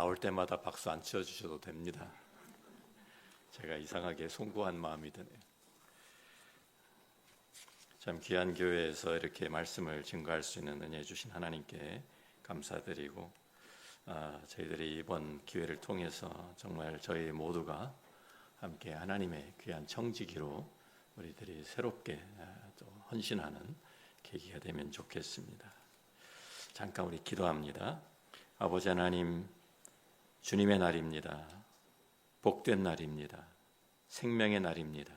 나올 때마다 박수 안 쳐주셔도 됩니다. 제가 이상하게 송구한 마음이 드네요. 참 귀한 교회에서 이렇게 말씀을 증거할 수 있는 은혜 주신 하나님께 감사드리고, 저희들이 이번 기회를 통해서 정말 저희 모두가 함께 하나님의 귀한 청지기로 우리들이 새롭게 또 헌신하는 계기가 되면 좋겠습니다. 잠깐 우리 기도합니다. 아버지 하나님, 주님의 날입니다. 복된 날입니다. 생명의 날입니다.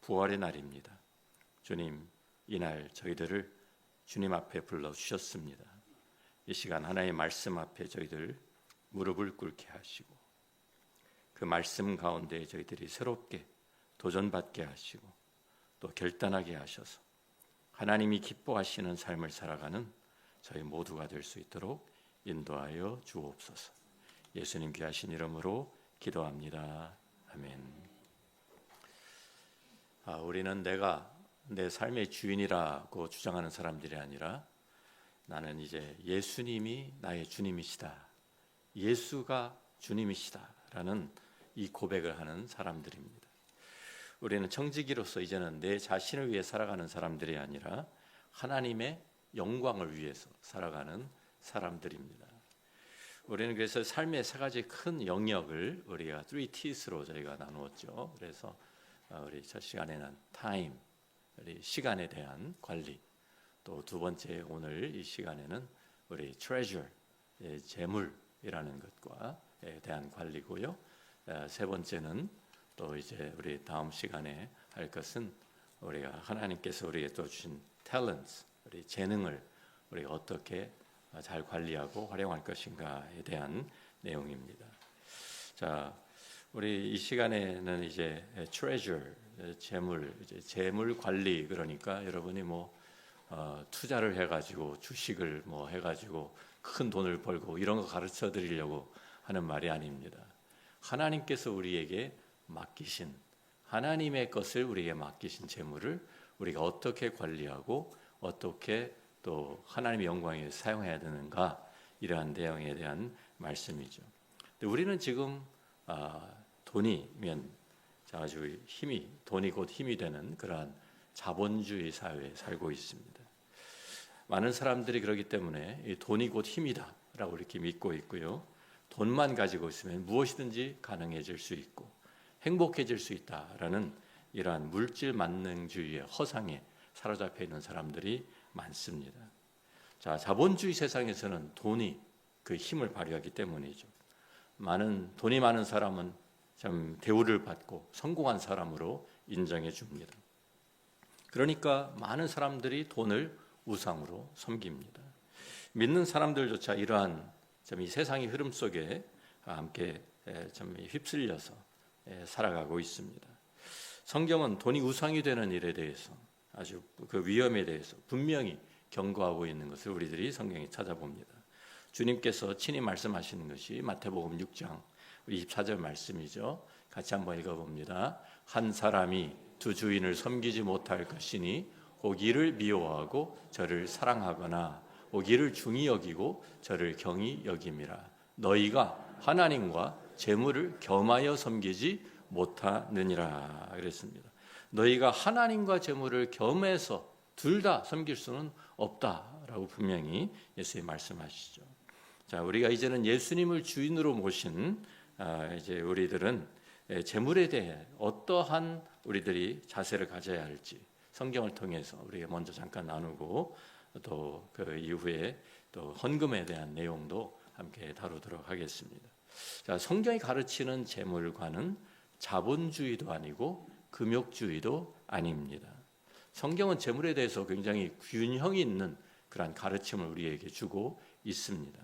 부활의 날입니다. 주님, 이날 저희들을 주님 앞에 불러주셨습니다. 이 시간 하나님의 말씀 앞에 저희들 무릎을 꿇게 하시고, 그 말씀 가운데 저희들이 새롭게 도전받게 하시고 또 결단하게 하셔서 하나님이 기뻐하시는 삶을 살아가는 저희 모두가 될 수 있도록 인도하여 주옵소서. 예수님 귀하신 이름으로 기도합니다. 아멘. 우리는 내가 내 삶의 주인이라고 주장하는 사람들이 아니라, 나는 이제 예수님이 나의 주님이시다, 예수가 주님이시다라는 이 고백을 하는 사람들입니다. 우리는 청지기로서 이제는 내 자신을 위해 살아가는 사람들이 아니라 하나님의 영광을 위해서 살아가는 사람들입니다. 우리는 그래서 삶의 세 가지 큰 영역을 우리가 3Ts로 저희가 나누었죠. 그래서 우리 첫 시간에는 타임, 우리 시간에 대한 관리, 또 두 번째 오늘 이 시간에는 우리 treasure, 재물이라는 것과 대한 관리고요. 세 번째는 또 이제 우리 다음 시간에 할 것은 우리가 하나님께서 우리에게 또 주신 talents, 우리 재능을 우리가 어떻게 잘 관리하고 활용할 것인가에 대한 내용입니다. 자, 우리 이 시간에는 이제 treasure, 재물, 이제 재물 관리, 그러니까 여러분이 투자를 해가지고 주식을 해가지고 큰 돈을 벌고 이런 거 가르쳐 드리려고 하는 말이 아닙니다. 하나님께서 우리에게 맡기신, 하나님의 것을 우리에게 맡기신 재물을 우리가 어떻게 관리하고 어떻게 또 하나님의 영광에 위해서 사용해야 되는가, 이러한 내용에 대한 말씀이죠. 근데 우리는 지금 돈이면 아주 돈이 곧 힘이 되는 그러한 자본주의 사회에 살고 있습니다. 많은 사람들이 그렇기 때문에 이 돈이 곧 힘이다라고 이렇게 믿고 있고요. 돈만 가지고 있으면 무엇이든지 가능해질 수 있고 행복해질 수 있다라는 이러한 물질 만능주의의 허상에 사로잡혀 있는 사람들이 많습니다. 자, 자본주의 세상에서는 돈이 그 힘을 발휘하기 때문이죠. 돈이 많은 사람은 참 대우를 받고 성공한 사람으로 인정해 줍니다. 그러니까 많은 사람들이 돈을 우상으로 섬깁니다. 믿는 사람들조차 이러한 이 세상의 흐름 속에 함께 휩쓸려서 살아가고 있습니다. 성경은 돈이 우상이 되는 일에 대해서, 아주 그 위험에 대해서 분명히 경고하고 있는 것을 우리들이 성경에 찾아봅니다. 주님께서 친히 말씀하시는 것이 마태복음 6장 24절 말씀이죠. 같이 한번 읽어봅니다. 한 사람이 두 주인을 섬기지 못할 것이니 혹 이를 미워하고 저를 사랑하거나 혹 이를 중히 여기고 저를 경히 여김이라. 너희가 하나님과 재물을 겸하여 섬기지 못하느니라 그랬습니다. 너희가 하나님과 재물을 겸해서 둘 다 섬길 수는 없다라고 분명히 예수님 말씀하시죠. 자, 우리가 이제는 예수님을 주인으로 모신 이제 우리들은 재물에 대해 어떠한 우리들이 자세를 가져야 할지 성경을 통해서 우리가 먼저 잠깐 나누고, 또 그 이후에 또 헌금에 대한 내용도 함께 다루도록 하겠습니다. 자, 성경이 가르치는 재물과는 자본주의도 아니고 금욕주의도 아닙니다. 성경은 재물에 대해서 굉장히 균형 있는 그런 가르침을 우리에게 주고 있습니다.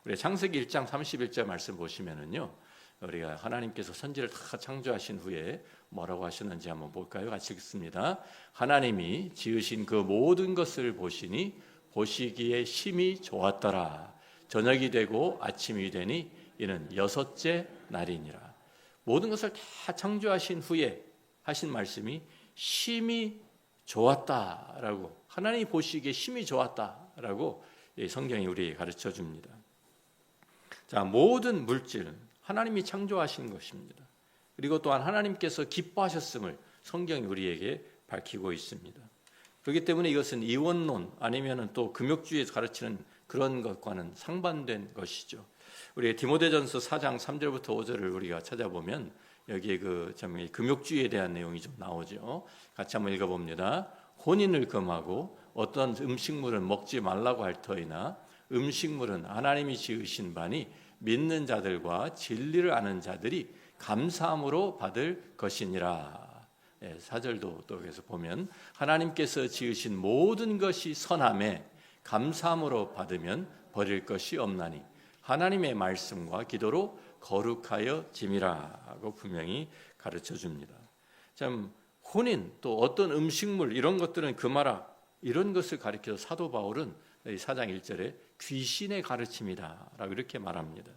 우리 창세기 1장 31절 말씀 보시면은요, 우리가 하나님께서 선지를 다 창조하신 후에 뭐라고 하셨는지 한번 볼까요? 같이 읽습니다. 하나님이 지으신 그 모든 것을 보시니 보시기에 심히 좋았더라. 저녁이 되고 아침이 되니 이는 6째 날이니라. 모든 것을 다 창조하신 후에 하신 말씀이 심히 좋았다라고, 하나님이 보시기에 심히 좋았다라고 성경이 우리에게 가르쳐 줍니다. 자, 모든 물질은 하나님이 창조하신 것입니다. 그리고 또한 하나님께서 기뻐하셨음을 성경이 우리에게 밝히고 있습니다. 그렇기 때문에 이것은 이원론 아니면 또 금욕주의에서 가르치는 그런 것과는 상반된 것이죠. 우리 디모데전서 4장 3절부터 5절을 우리가 찾아보면 여기에 금욕주의에 대한 내용이 좀 나오죠. 같이 한번 읽어봅니다. 혼인을 금하고 어떤 음식물은 먹지 말라고 할 터이나 음식물은 하나님이 지으신 바니 믿는 자들과 진리를 아는 자들이 감사함으로 받을 것이니라. 4절도 또 여기서 보면 하나님께서 지으신 모든 것이 선함에 감사함으로 받으면 버릴 것이 없나니 하나님의 말씀과 기도로 거룩하여 짐이라 하고 분명히 가르쳐 줍니다. 참 혼인 또 어떤 음식물 이런 것들은 금하라 이런 것을 가리켜 사도 바울은 4장 1절에 귀신의 가르침이다 라고 이렇게 말합니다.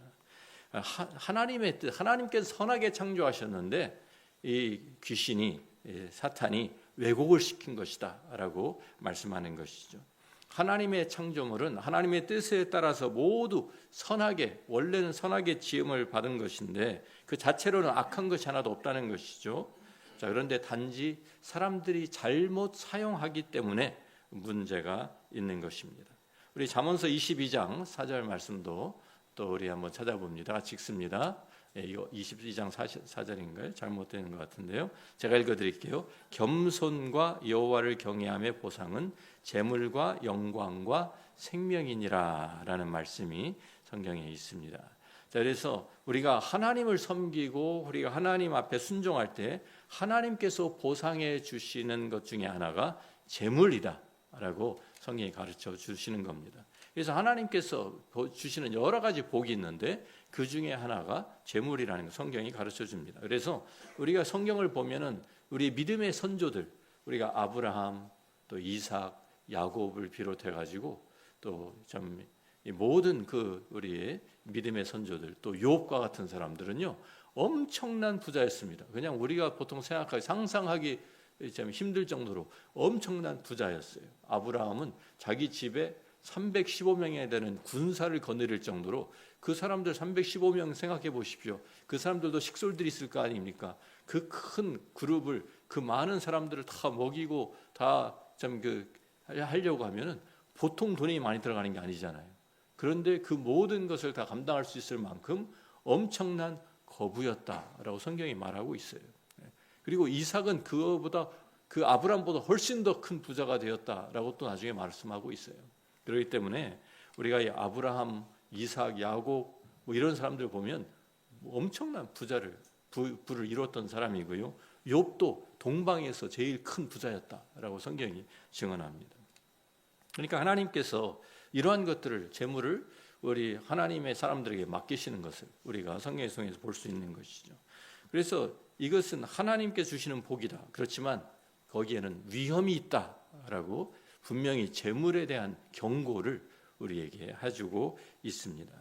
하나님의 뜻, 하나님께서 선하게 창조하셨는데 이 귀신이 사탄이 왜곡을 시킨 것이다 라고 말씀하는 것이죠. 하나님의 창조물은 하나님의 뜻에 따라서 모두 선하게 원래는 선하게 지음을 받은 것인데 그 자체로는 악한 것이 하나도 없다는 것이죠. 자, 그런데 단지 사람들이 잘못 사용하기 때문에 문제가 있는 것입니다. 우리 잠언서 22장 4절 말씀도 또 우리 한번 찾아봅니다. 같이 읽습니다. 이거 22장 4절인가요? 잘못되는 것 같은데요. 제가 읽어드릴게요. 겸손과 여호와를 경외함의 보상은 재물과 영광과 생명이니라 라는 말씀이 성경에 있습니다. 자, 그래서 우리가 하나님을 섬기고 우리가 하나님 앞에 순종할 때 하나님께서 보상해 주시는 것 중에 하나가 재물이다 라고 성경이 가르쳐 주시는 겁니다. 그래서 하나님께서 주시는 여러 가지 복이 있는데 그 중에 하나가 재물이라는 거 성경이 가르쳐 줍니다. 그래서 우리가 성경을 보면은 우리 믿음의 선조들, 우리가 아브라함, 또 이삭, 야곱을 비롯해 가지고 또 참 모든 그 우리의 믿음의 선조들, 또 욥과 같은 사람들은요 엄청난 부자였습니다. 그냥 우리가 보통 생각하기 상상하기 참 힘들 정도로 엄청난 부자였어요. 아브라함은 자기 집에 315명에 되는 군사를 거느릴 정도로 그 사람들 315명 생각해 보십시오. 그 사람들도 식솔들이 있을 거 아닙니까? 그 큰 그룹을 그 많은 사람들을 다 먹이고 다 좀 하려고 하면은 보통 돈이 많이 들어가는 게 아니잖아요. 그런데 그 모든 것을 다 감당할 수 있을 만큼 엄청난 거부였다라고 성경이 말하고 있어요. 그리고 이삭은 그 아브람보다 훨씬 더 큰 부자가 되었다라고 또 나중에 말씀하고 있어요. 그렇기 때문에 우리가 이 아브라함, 이삭, 야곱 뭐 이런 사람들 보면 엄청난 부를 이뤘던 사람이고요. 욥도 동방에서 제일 큰 부자였다라고 성경이 증언합니다. 그러니까 하나님께서 이러한 것들을 재물을 우리 하나님의 사람들에게 맡기시는 것을 우리가 성경의 통해서 볼 수 있는 것이죠. 그래서 이것은 하나님께 주시는 복이다. 그렇지만 거기에는 위험이 있다라고 분명히 재물에 대한 경고를 우리에게 해주고 있습니다.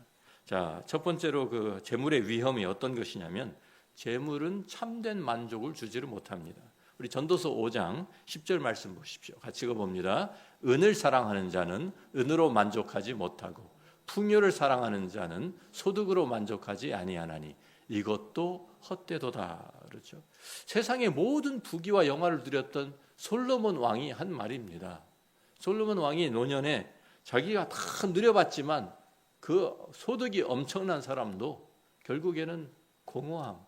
자, 첫 번째로 그 재물의 위험이 어떤 것이냐면 재물은 참된 만족을 주지를 못합니다. 우리 전도서 5장 10절 말씀 보십시오. 같이 읽어봅니다. 은을 사랑하는 자는 은으로 만족하지 못하고 풍요를 사랑하는 자는 소득으로 만족하지 아니하나니 이것도 헛되도다. 그렇죠. 세상의 모든 부귀와 영화를 누렸던 솔로몬 왕이 한 말입니다. 솔로몬 왕이 노년에 자기가 다 누려봤지만 그 소득이 엄청난 사람도 결국에는 공허함,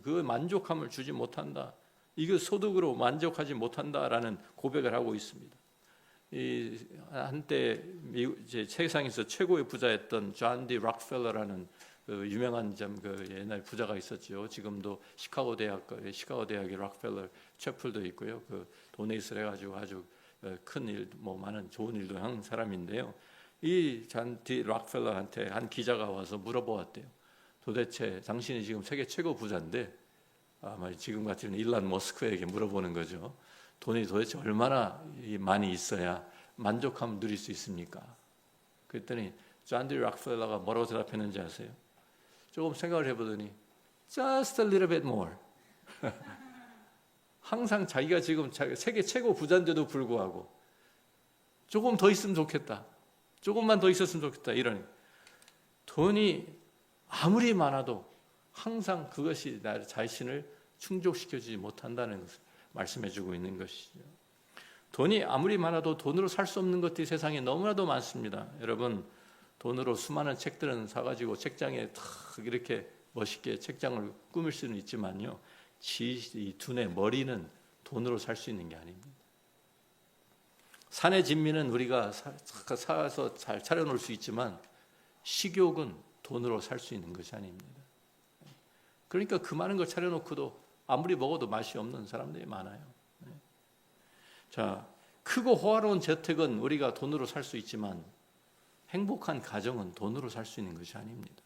그 만족함을 주지 못한다. 이거 소득으로 만족하지 못한다라는 고백을 하고 있습니다. 한때 세상에서 최고의 부자였던 존 디 록펠러라는 그 유명한 옛날 부자가 있었죠. 지금도 시카고 대학의 록펠러 채플도 있고요. 그 도네이스를 해가지고 아주 큰 일, 많은 좋은 일도 한 사람인데요. 이 존 디 록펠러한테 한 기자가 와서 물어보았대요. 도대체 당신이 지금 세계 최고 부자인데 아마 지금 같으면 일론 머스크에게 물어보는 거죠. 돈이 도대체 얼마나 많이 있어야 만족함을 누릴 수 있습니까? 그랬더니 존 디 록펠러가 뭐라고 대답했는지 아세요? 조금 생각을 해보더니 just a little bit more. 항상 자기가 지금 세계 최고 부자인데도 불구하고 조금 더 있으면 좋겠다. 조금만 더 있었으면 좋겠다. 이런 돈이 아무리 많아도 항상 그것이 나 자신을 충족시켜주지 못한다는 것을 말씀해주고 있는 것이죠. 돈이 아무리 많아도 돈으로 살 수 없는 것들이 세상에 너무나도 많습니다. 여러분, 돈으로 수많은 책들은 사가지고 책장에 탁 이렇게 멋있게 책장을 꾸밀 수는 있지만요, 이 두뇌 머리는 돈으로 살 수 있는 게 아닙니다. 산의 진미는 우리가 사서 잘 차려놓을 수 있지만 식욕은 돈으로 살 수 있는 것이 아닙니다. 그러니까 그 많은 걸 차려놓고도 아무리 먹어도 맛이 없는 사람들이 많아요. 자, 크고 호화로운 저택은 우리가 돈으로 살 수 있지만 행복한 가정은 돈으로 살 수 있는 것이 아닙니다.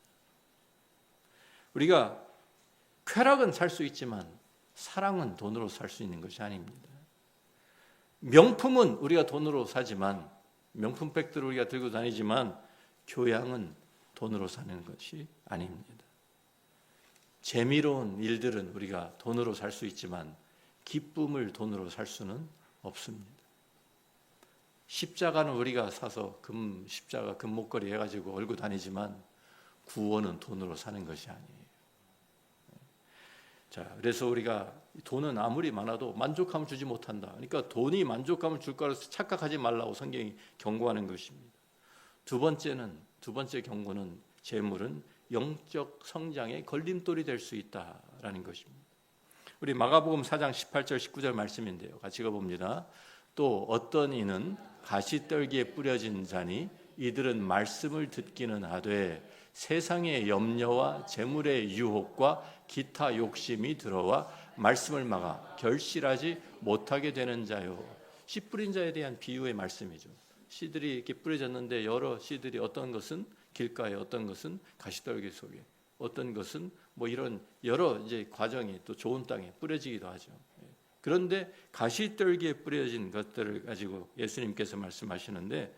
우리가 쾌락은 살 수 있지만 사랑은 돈으로 살 수 있는 것이 아닙니다. 명품은 우리가 돈으로 사지만, 명품백들을 우리가 들고 다니지만 교양은 돈으로 사는 것이 아닙니다. 재미로운 일들은 우리가 돈으로 살 수 있지만 기쁨을 돈으로 살 수는 없습니다. 십자가는 우리가 사서 십자가 금목걸이 해가지고 걸고 다니지만 구원은 돈으로 사는 것이 아니에요. 자, 그래서 우리가 돈은 아무리 많아도 만족감을 주지 못한다. 그러니까 돈이 만족감을 줄 거라고 착각하지 말라고 성경이 경고하는 것입니다. 두 번째 경고는 재물은 영적 성장의 걸림돌이 될 수 있다라는 것입니다. 우리 마가복음 4장 18절 19절 말씀인데요. 같이 읽어봅니다. 또 어떤 이는 가시떨기에 뿌려진 자니 이들은 말씀을 듣기는 하되 세상의 염려와 재물의 유혹과 기타 욕심이 들어와 말씀을 막아 결실하지 못하게 되는 자요. 씨 뿌린 자에 대한 비유의 말씀이죠. 씨들이 이렇게 뿌려졌는데 여러 씨들이 어떤 것은 길가에, 어떤 것은 가시떨기 속에, 어떤 것은 뭐 이런 여러 이제 과정이 또 좋은 땅에 뿌려지기도 하죠. 그런데 가시떨기에 뿌려진 것들을 가지고 예수님께서 말씀하시는데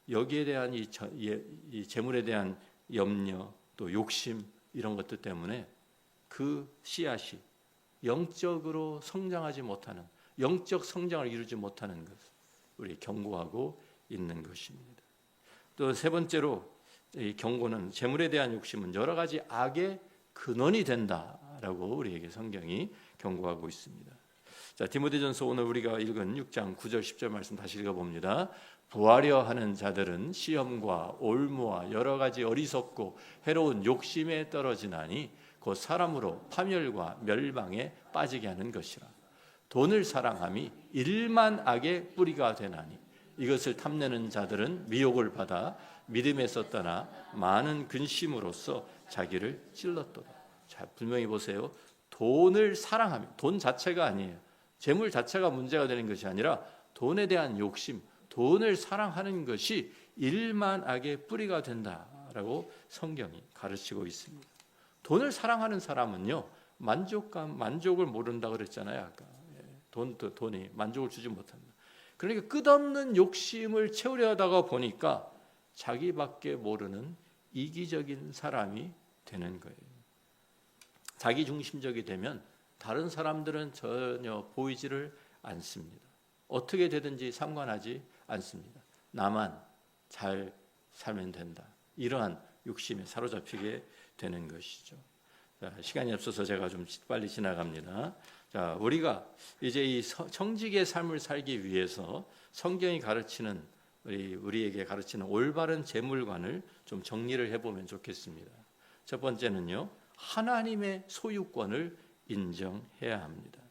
여기에 대한 이 재물에 대한 염려 또 욕심 이런 것들 때문에 그 씨앗이 영적으로 성장하지 못하는, 영적 성장을 이루지 못하는 것을 우리 경고하고 있는 것입니다. 또 세 번째로 이 경고는 재물에 대한 욕심은 여러 가지 악의 근원이 된다라고 우리에게 성경이 경고하고 있습니다. 자, 디모데전서 오늘 우리가 읽은 6장 9절 10절 말씀 다시 읽어봅니다. 부하려 하는 자들은 시험과 올무와 여러 가지 어리석고 해로운 욕심에 떨어지나니 곧 사람으로 파멸과 멸망에 빠지게 하는 것이라. 돈을 사랑함이 일만 악의 뿌리가 되나니 이것을 탐내는 자들은 미혹을 받아 믿음에서 떠나 많은 근심으로써 자기를 찔렀도다. 자, 분명히 보세요. 돈을 사랑함이, 돈 자체가 아니에요. 재물 자체가 문제가 되는 것이 아니라 돈에 대한 욕심, 돈을 사랑하는 것이 일만악의 뿌리가 된다라고 성경이 가르치고 있습니다. 돈을 사랑하는 사람은요, 만족을 모른다고 그랬잖아요. 아까 돈이 만족을 주지 못한다. 그러니까 끝없는 욕심을 채우려 하다가 보니까 자기밖에 모르는 이기적인 사람이 되는 거예요. 자기 중심적이 되면 다른 사람들은 전혀 보이지를 않습니다. 어떻게 되든지 상관하지 않습니다. 나만 잘 살면 된다. 이러한 욕심에 사로잡히게 되는 것이죠. 자, 시간이 없어서 제가 좀 빨리 지나갑니다. 자, 우리가 이제 이 청직의 삶을 살기 위해서 성경이 가르치는 우리에게 가르치는 올바른 재물관을 좀 정리를 해보면 좋겠습니다. 첫 번째는요, 하나님의 소유권을 인정해야 합니다.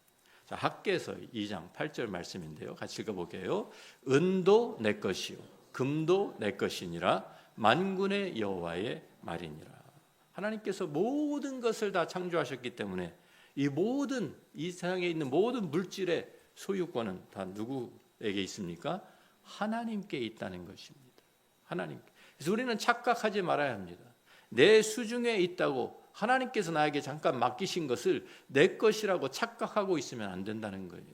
자, 학개서 2장 8절 말씀인데요. 같이 읽어볼게요. 은도 내 것이요 금도 내 것이니라 만군의 여호와의 말이니라. 하나님께서 모든 것을 다 창조하셨기 때문에 이 세상에 있는 모든 물질의 소유권은 다 누구에게 있습니까? 하나님께 있다는 것입니다. 하나님께. 그래서 우리는 착각하지 말아야 합니다. 내 수중에 있다고 하나님께서 나에게 잠깐 맡기신 것을 내 것이라고 착각하고 있으면 안 된다는 거예요.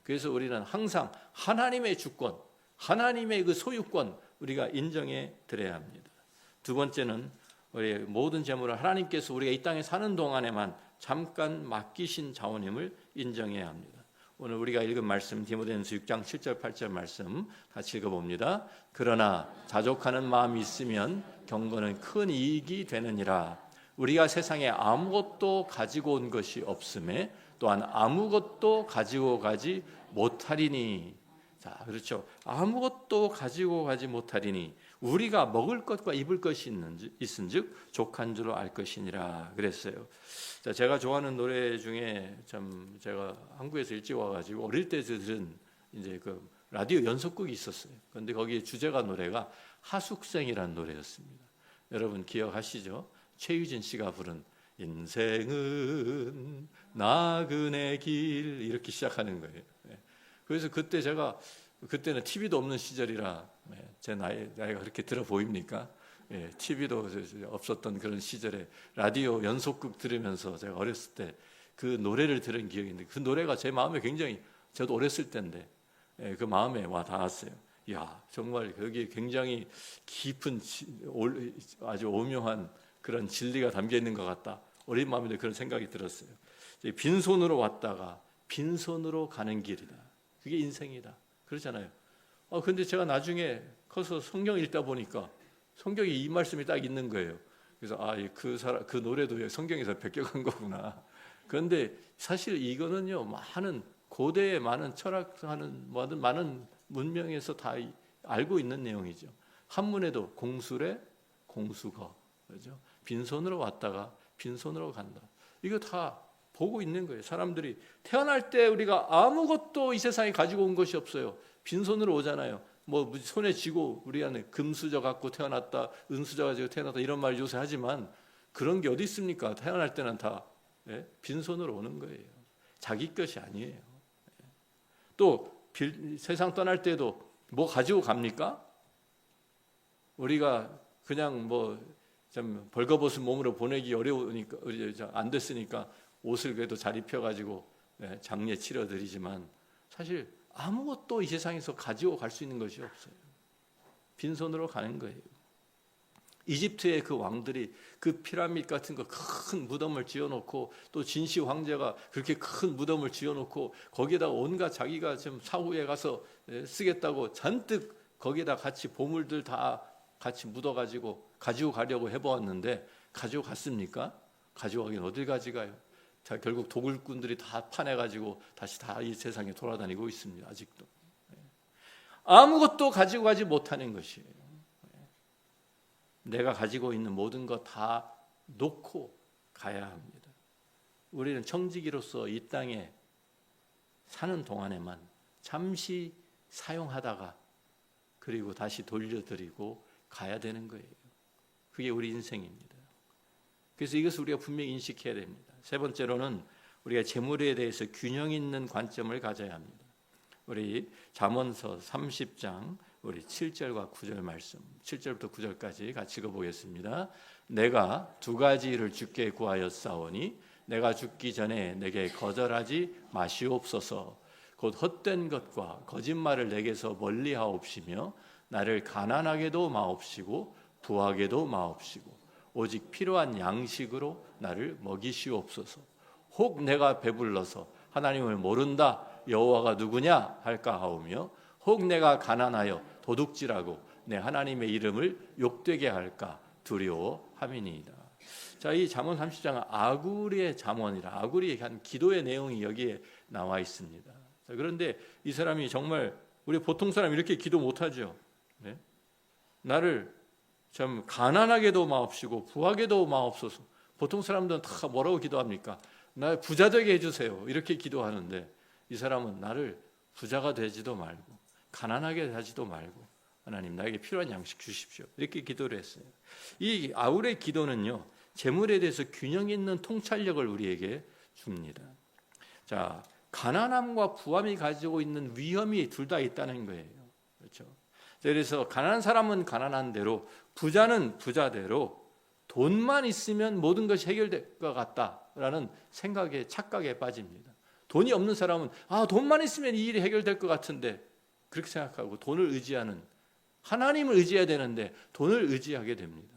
그래서 우리는 항상 하나님의 주권, 하나님의 그 소유권 우리가 인정해 드려야 합니다. 두 번째는 우리 모든 재물을 하나님께서 우리가 이 땅에 사는 동안에만 잠깐 맡기신 자원임을 인정해야 합니다. 오늘 우리가 읽은 말씀 디모데전서 6장 7절 8절 말씀 같이 읽어봅니다. 그러나 자족하는 마음이 있으면 경건은 큰 이익이 되느니라. 우리가 세상에 아무것도 가지고 온 것이 없음에 또한 아무것도 가지고 가지 못하리니. 자, 그렇죠. 아무것도 가지고 가지 못하리니 우리가 먹을 것과 입을 것이 있은즉 족한 줄로 알 것이니라 그랬어요. 자, 제가 좋아하는 노래 중에 참 제가 한국에서 일찍 와가지고 어릴 때 들은 이제 그 라디오 연속극이 있었어요. 그런데 거기에 주제가 노래가 하숙생이라는 노래였습니다. 여러분 기억하시죠? 최유진 씨가 부른 인생은 나그네 길 이렇게 시작하는 거예요. 그래서 그때 제가 그때는 TV도 없는 시절이라 제 나이가 그렇게 들어 보입니까? TV도 없었던 그런 시절에 라디오 연속극 들으면서 제가 어렸을 때 그 노래를 들은 기억이 있는데 그 노래가 제 마음에 굉장히 저도 어렸을 때인데 그 마음에 와 닿았어요. 야, 정말 거기에 굉장히 깊은 아주 오묘한 그런 진리가 담겨 있는 것 같다. 어린 마음에 그런 생각이 들었어요. 빈손으로 왔다가 빈손으로 가는 길이다. 그게 인생이다. 그렇잖아요. 근데 제가 나중에 커서 성경 읽다 보니까 성경에 이 말씀이 딱 있는 거예요. 그래서 그 노래도 성경에서 베껴간 거구나. 그런데 사실 이거는요, 많은 고대의 많은 철학하는 많은 문명에서 다 알고 있는 내용이죠. 한문에도 공수래, 공수거, 그렇죠? 빈손으로 왔다가 빈손으로 간다. 이거 다 보고 있는 거예요. 사람들이 태어날 때 우리가 아무것도 이 세상에 가지고 온 것이 없어요. 빈손으로 오잖아요. 뭐 손에 쥐고 우리 안에 금수저 갖고 태어났다, 은수저 가지고 태어났다 이런 말 요새 하지만 그런 게 어디 있습니까? 태어날 때는 다 빈손으로 오는 거예요. 자기 것이 아니에요. 또 세상 떠날 때도 뭐 가지고 갑니까? 우리가 그냥 뭐 좀 벌거벗은 몸으로 보내기 어려우니까 안 됐으니까 옷을 그래도 잘 입혀가지고 장례 치러드리지만 사실 아무것도 이 세상에서 가지고 갈 수 있는 것이 없어요. 빈손으로 가는 거예요. 이집트의 그 왕들이 그 피라미드 같은 거 큰 무덤을 지어놓고 또 진시 황제가 그렇게 큰 무덤을 지어놓고 거기에다 온갖 자기가 좀 사후에 가서 쓰겠다고 잔뜩 거기에다 같이 보물들 다 같이 묻어가지고 가지고 가려고 해보았는데 가지고 갔습니까? 가지고 가긴 어딜 가져가요? 자, 결국 도굴꾼들이 다 파내가지고 다시 다 이 세상에 돌아다니고 있습니다. 아직도. 아무것도 가지고 가지 못하는 것이에요. 내가 가지고 있는 모든 것 다 놓고 가야 합니다. 우리는 청지기로서 이 땅에 사는 동안에만 잠시 사용하다가 그리고 다시 돌려드리고 가야 되는 거예요. 그게 우리 인생입니다. 그래서 이것을 우리가 분명히 인식해야 됩니다. 세 번째로는 우리가 재물에 대해서 균형 있는 관점을 가져야 합니다. 우리 잠언서 30장 우리 7절과 9절 말씀 7절부터 9절까지 같이 읽어보겠습니다. 내가 두 가지를 주께 구하였사오니 내가 죽기 전에 내게 거절하지 마시옵소서. 곧 헛된 것과 거짓말을 내게서 멀리하옵시며 나를 가난하게도 마옵시고 부하게도 마옵시고 오직 필요한 양식으로 나를 먹이시옵소서. 혹 내가 배불러서 하나님을 모른다 여호와가 누구냐 할까 하오며 혹 내가 가난하여 도둑질하고 내 하나님의 이름을 욕되게 할까 두려워함이니이다. 자, 이 잠언 30장은 아구리의 잠언이라 아구리의 한 기도의 내용이 여기에 나와 있습니다. 자, 그런데 이 사람이 정말 우리 보통 사람 이렇게 기도 못하죠. 네? 나를 참 가난하게도 마옵시고 부하게도 마옵소서. 보통 사람들은 다 뭐라고 기도합니까? 나 부자 되게 해주세요. 이렇게 기도하는데 이 사람은 나를 부자가 되지도 말고 가난하게 하지도 말고 하나님 나에게 필요한 양식 주십시오. 이렇게 기도를 했어요. 이 아울의 기도는요. 재물에 대해서 균형 있는 통찰력을 우리에게 줍니다. 자, 가난함과 부함이 가지고 있는 위험이 둘 다 있다는 거예요. 그렇죠? 그래서 가난한 사람은 가난한 대로 부자는 부자대로 돈만 있으면 모든 것이 해결될 것 같다라는 생각에 착각에 빠집니다. 돈이 없는 사람은 돈만 있으면 이 일이 해결될 것 같은데 그렇게 생각하고 돈을 의지하는 하나님을 의지해야 되는데 돈을 의지하게 됩니다.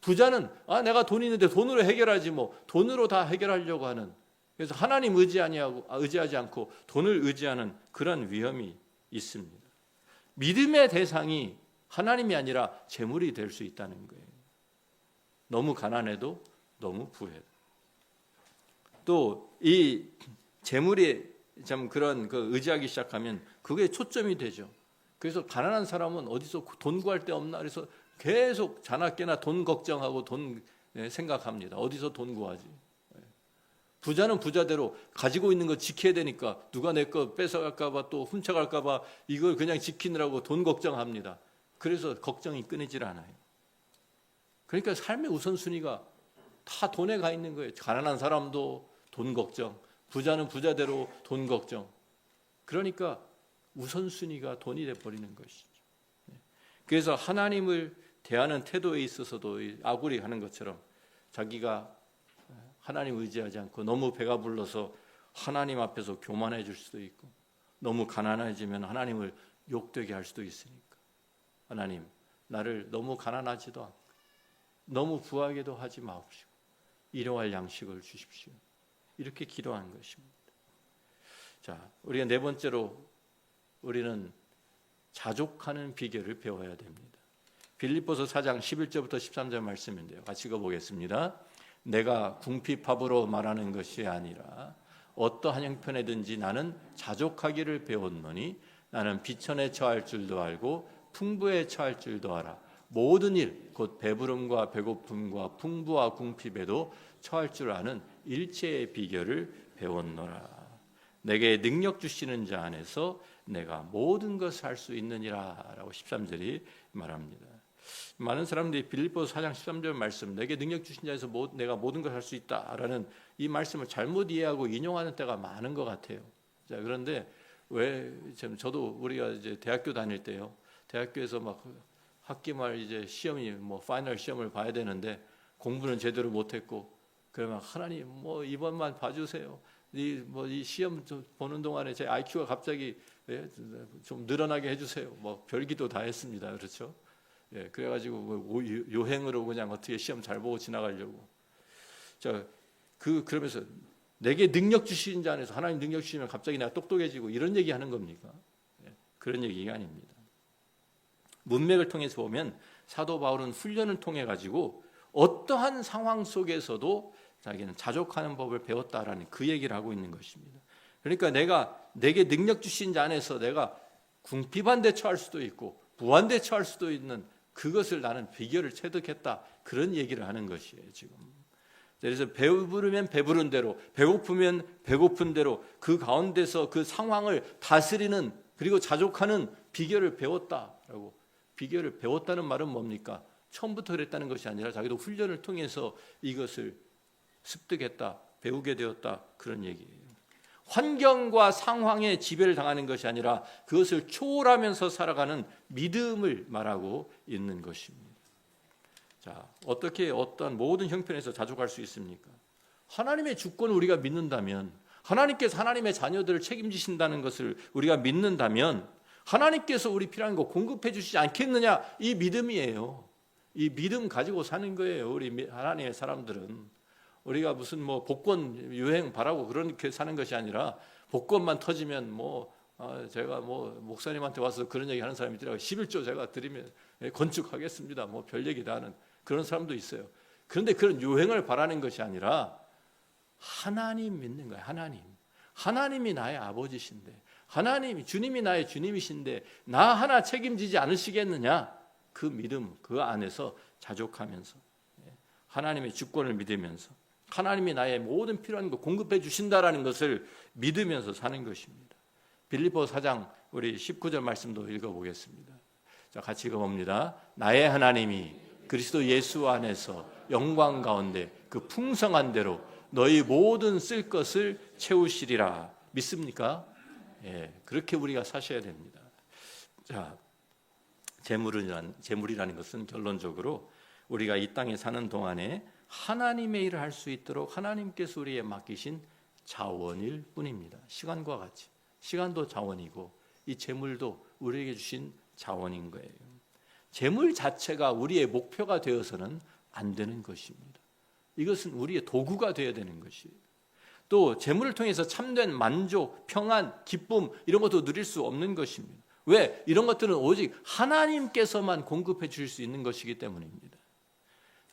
부자는 내가 돈 있는데 돈으로 해결하지 뭐 돈으로 다 해결하려고 하는 그래서 하나님 의지하지 않고 돈을 의지하는 그런 위험이 있습니다. 믿음의 대상이 하나님이 아니라 재물이 될 수 있다는 거예요. 너무 가난해도 너무 부해도. 또 이 재물이 참 그런 그 의지하기 시작하면 그게 초점이 되죠. 그래서 가난한 사람은 어디서 돈 구할 데 없나 그래서 계속 자나깨나 돈 걱정하고 돈 생각합니다. 어디서 돈 구하지? 부자는 부자대로 가지고 있는 거 지켜야 되니까 누가 내 거 뺏어갈까 봐 또 훔쳐갈까 봐 이걸 그냥 지키느라고 돈 걱정합니다. 그래서 걱정이 끊이질 않아요. 그러니까 삶의 우선순위가 다 돈에 가 있는 거예요. 가난한 사람도 돈 걱정, 부자는 부자대로 돈 걱정. 그러니까 우선순위가 돈이 돼버리는 것이죠. 그래서 하나님을 대하는 태도에 있어서도 아굴이 하는 것처럼 자기가 하나님 의지하지 않고 너무 배가 불러서 하나님 앞에서 교만해질 수도 있고 너무 가난해지면 하나님을 욕되게 할 수도 있으니까 하나님 나를 너무 가난하지도 않고 너무 부하게도 하지 마옵시고 일용할 양식을 주십시오. 이렇게 기도한 것입니다. 자, 우리가 네 번째로 우리는 자족하는 비결을 배워야 됩니다. 빌립보서 4장 11절부터 13절 말씀인데요. 같이 읽어보겠습니다. 내가 궁핍함으로 말하는 것이 아니라 어떠한 형편에든지 나는 자족하기를 배웠노니 나는 비천에 처할 줄도 알고 풍부에 처할 줄도 알아. 모든 일 곧 배부름과 배고픔과 풍부와 궁핍에도 처할 줄 아는 일체의 비결을 배웠노라. 내게 능력 주시는 자 안에서 내가 모든 것을 할 수 있느니라 라고 13절이 말합니다. 많은 사람들이 빌립보서 4장 13절 말씀 내게 능력 주신 자에서 내가 모든 걸 할 수 있다라는 이 말씀을 잘못 이해하고 인용하는 때가 많은 것 같아요. 자, 그런데 왜 저도 우리가 이제 대학교 다닐 때요. 대학교에서 막 학기 말 이제 시험이 뭐 파이널 시험을 봐야 되는데 공부는 제대로 못했고 그러면 하나님 뭐 이번만 봐주세요. 이 시험 보는 동안에 제 IQ가 갑자기 좀 늘어나게 해주세요. 뭐 별기도 다 했습니다. 그렇죠? 예, 그래가지고 요행으로 그냥 어떻게 시험 잘 보고 지나가려고. 자, 그러면서 내게 능력 주신 자 안에서 하나님 능력 주시면 갑자기 내가 똑똑해지고 이런 얘기 하는 겁니까? 예, 그런 얘기가 아닙니다. 문맥을 통해서 보면 사도 바울은 훈련을 통해 가지고 어떠한 상황 속에서도 자기는 자족하는 법을 배웠다라는 그 얘기를 하고 있는 것입니다. 그러니까 내게 능력 주신 자 안에서 내가 궁핍한 데 처할 수도 있고 부한 데 처할 수도 있는 그것을 나는 비결을 체득했다. 그런 얘기를 하는 것이에요, 지금. 그래서 배부르면 배부른 대로, 배고프면 배고픈 대로 그 가운데서 그 상황을 다스리는 그리고 자족하는 비결을 배웠다라고. 비결을 배웠다는 말은 뭡니까? 처음부터 그랬다는 것이 아니라 자기도 훈련을 통해서 이것을 습득했다, 배우게 되었다 그런 얘기예요. 환경과 상황에 지배를 당하는 것이 아니라 그것을 초월하면서 살아가는 믿음을 말하고 있는 것입니다. 자, 어떻게 어떤 모든 형편에서 자족할 수 있습니까? 하나님의 주권을 우리가 믿는다면, 하나님께서 하나님의 자녀들을 책임지신다는 것을 우리가 믿는다면 하나님께서 우리 필요한 거 공급해 주시지 않겠느냐, 이 믿음이에요. 이 믿음 가지고 사는 거예요. 우리 하나님의 사람들은. 우리가 무슨 뭐 복권 유행 바라고 그렇게 사는 것이 아니라 복권만 터지면 제가 목사님한테 와서 그런 얘기 하는 사람이 있더라고요. 11조 제가 드리면 건축하겠습니다. 뭐 별 얘기 다 하는 그런 사람도 있어요. 그런데 그런 유행을 바라는 것이 아니라 하나님 믿는 거예요. 하나님이 나의 아버지신데, 주님이 나의 주님이신데 나 하나 책임지지 않으시겠느냐? 그 믿음, 그 안에서 자족하면서 하나님의 주권을 믿으면서 하나님이 나의 모든 필요한 것 공급해 주신다라는 것을 믿으면서 사는 것입니다. 빌립보서 4장 우리 19절 말씀도 읽어보겠습니다. 자, 같이 읽어봅니다. 나의 하나님이 그리스도 예수 안에서 영광 가운데 그 풍성한 대로 너희 모든 쓸 것을 채우시리라. 믿습니까? 예, 그렇게 우리가 사셔야 됩니다. 자, 재물이라는 것은 결론적으로 우리가 이 땅에 사는 동안에 하나님의 일을 할 수 있도록 하나님께서 우리에 맡기신 자원일 뿐입니다. 시간과 같이. 시간도 자원이고 이 재물도 우리에게 주신 자원인 거예요. 재물 자체가 우리의 목표가 되어서는 안 되는 것입니다. 이것은 우리의 도구가 되어야 되는 것이에요. 또 재물을 통해서 참된 만족, 평안, 기쁨 이런 것도 누릴 수 없는 것입니다. 왜? 이런 것들은 오직 하나님께서만 공급해 주실 수 있는 것이기 때문입니다.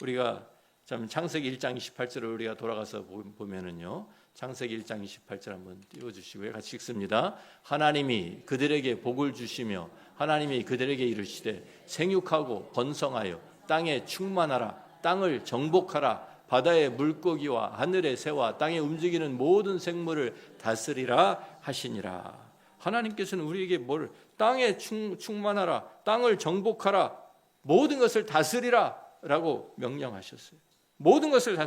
우리가 참 창세기 1장 28절을 우리가 돌아가서 보면은요. 창세기 1장 28절 한번 띄워주시고요. 같이 읽습니다. 하나님이 그들에게 복을 주시며 하나님이 그들에게 이르시되 생육하고 번성하여 땅에 충만하라. 땅을 정복하라. 바다의 물고기와 하늘의 새와 땅에 움직이는 모든 생물을 다스리라 하시니라. 하나님께서는 우리에게 뭘 땅에 충만하라. 땅을 정복하라. 모든 것을 다스리라 라고 명령하셨어요. 모든 것을